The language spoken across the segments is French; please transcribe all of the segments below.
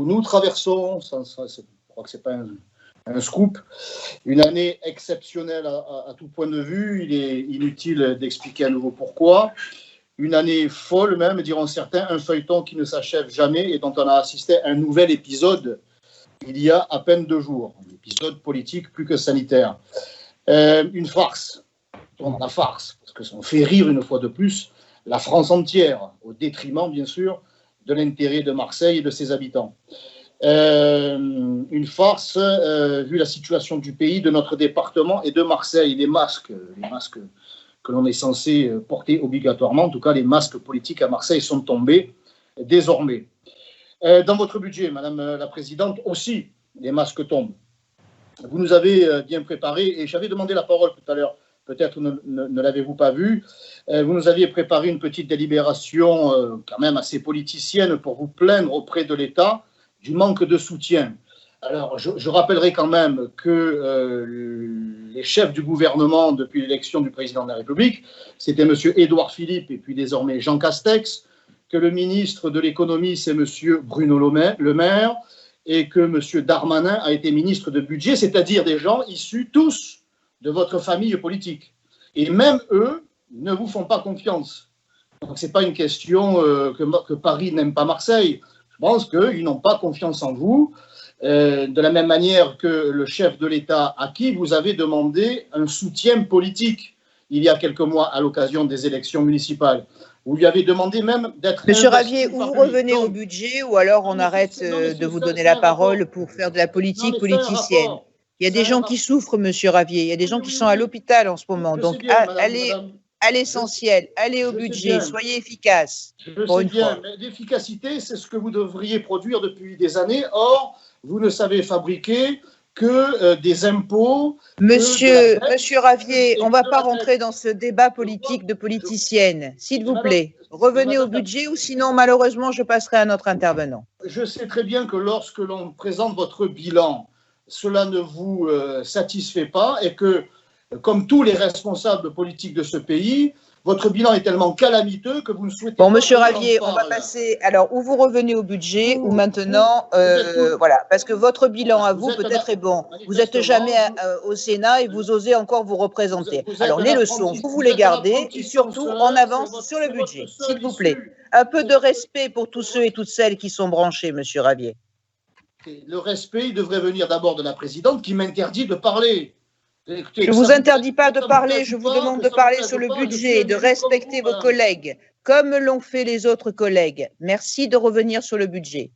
Nous traversons, je crois que ce n'est pas un scoop, une année exceptionnelle à tout point de vue. Il est inutile d'expliquer à nouveau pourquoi. Une année folle même, diront certains, un feuilleton qui ne s'achève jamais et dont on a assisté à un nouvel épisode il y a à peine 2 jours. Un épisode politique plus que sanitaire. Une farce, la farce, parce que ça en fait rire une fois de plus la France entière, au détriment, bien sûr, de l'intérêt de Marseille et de ses habitants. Une farce, vu la situation du pays, de notre département et de Marseille. Les masques que l'on est censé porter obligatoirement, en tout cas les masques politiques à Marseille sont tombés désormais. Dans votre budget, Madame la Présidente, aussi, les masques tombent. Vous nous avez bien préparé, et j'avais demandé la parole tout à l'heure, peut-être ne l'avez-vous pas vu, vous nous aviez préparé une petite délibération quand même assez politicienne pour vous plaindre auprès de l'État du manque de soutien. Alors, je rappellerai quand même que les chefs du gouvernement depuis l'élection du président de la République, c'était M. Édouard Philippe et puis désormais Jean Castex, que le ministre de l'économie, c'est M. Bruno Le Maire, et que M. Darmanin a été ministre de budget, c'est-à-dire des gens issus tous de votre famille politique. Et même eux ne vous font pas confiance. Donc, ce n'est pas une question que Paris n'aime pas Marseille. Je pense qu'ils n'ont pas confiance en vous, de la même manière que le chef de l'État à qui vous avez demandé un soutien politique il y a quelques mois à l'occasion des élections municipales. Vous lui avez demandé même d'être... Monsieur Ravier, ou vous revenez au budget, ou alors on arrête de vous donner la parole pour faire de la politique politicienne. Il y a des gens qui souffrent, Monsieur Ravier, il y a des gens qui sont à l'hôpital en ce moment. Donc, allez à l'essentiel, allez au budget, soyez efficace. Je sais bien, mais l'efficacité, c'est ce que vous devriez produire depuis des années. Or, vous ne savez fabriquer que des impôts. Monsieur Ravier, on ne va pas rentrer dans ce débat politique de politicienne. S'il vous plaît, revenez au budget ou sinon, malheureusement, je passerai à notre intervenant. Je sais très bien que lorsque l'on présente votre bilan, cela ne vous satisfait pas et que, comme tous les responsables politiques de ce pays, votre bilan est tellement calamiteux que vous ne souhaitez pas... Bon, Monsieur Ravier, on va passer... Alors, ou vous revenez au budget, ou maintenant... voilà, parce que votre bilan à vous, peut-être, est bon. Vous n'êtes jamais au Sénat et vous osez encore vous représenter. Alors, les leçons, vous les gardez, et surtout, on avance sur le budget, s'il vous plaît. Un peu de respect pour tous ceux et toutes celles qui sont branchés, Monsieur Ravier. Le respect, il devrait venir d'abord de la présidente qui m'interdit de parler. Écoutez, je ne vous interdis pas de parler, je vous demande de parler sur le budget et de respecter vos collègues, comme l'ont fait les autres collègues. Merci de revenir sur le budget.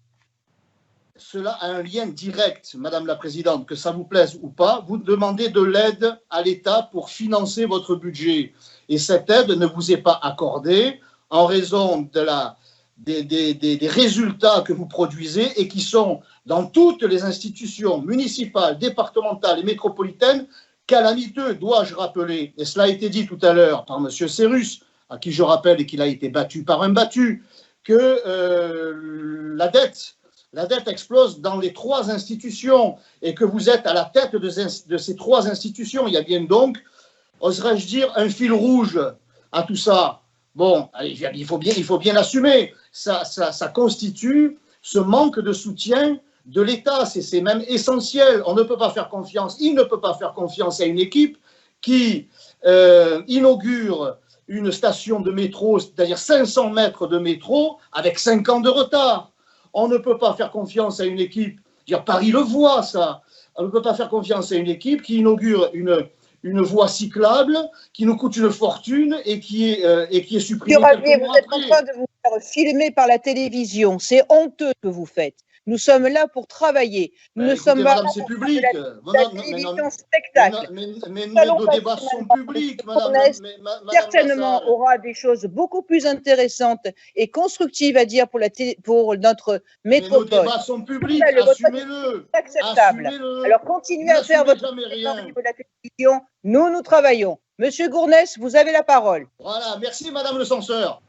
Cela a un lien direct, Madame la Présidente, que ça vous plaise ou pas. Vous demandez de l'aide à l'État pour financer votre budget. Et cette aide ne vous est pas accordée en raison des résultats que vous produisez et qui sont dans toutes les institutions municipales, départementales et métropolitaines calamiteux, dois-je rappeler, et cela a été dit tout à l'heure par M. Cérus, à qui je rappelle et qu'il a été battu par un battu, que la dette explose dans les 3 institutions et que vous êtes à la tête de ces 3 institutions. Il y a bien donc, oserais-je dire, un fil rouge à tout ça. Bon, allez, il faut bien l'assumer. Ça constitue ce manque de soutien de l'État, c'est même essentiel. On ne peut pas faire confiance, il ne peut pas faire confiance à une équipe qui inaugure une station de métro, c'est-à-dire 500 mètres de métro, avec 5 ans de retard. On ne peut pas faire confiance à une équipe, Paris le voit ça, on ne peut pas faire confiance à une équipe qui inaugure une voie cyclable qui nous coûte une fortune et qui est supprimée. Monsieur Ravier, vous êtes en train de vous faire filmer par la télévision, c'est honteux ce que vous faites. Nous sommes là pour travailler. Nous ne sommes pas là pour public. la télévision spectacle. Mais nos débats sont publics, madame. Certainement aura des choses beaucoup plus intéressantes et constructives à dire pour notre métropole. Mais nos débats sont publics, assumez-le. Acceptable. Alors continuez à faire votre travail au niveau de la télévision. Nous travaillons. Monsieur Gournès, vous avez la parole. Voilà, merci madame le censeur.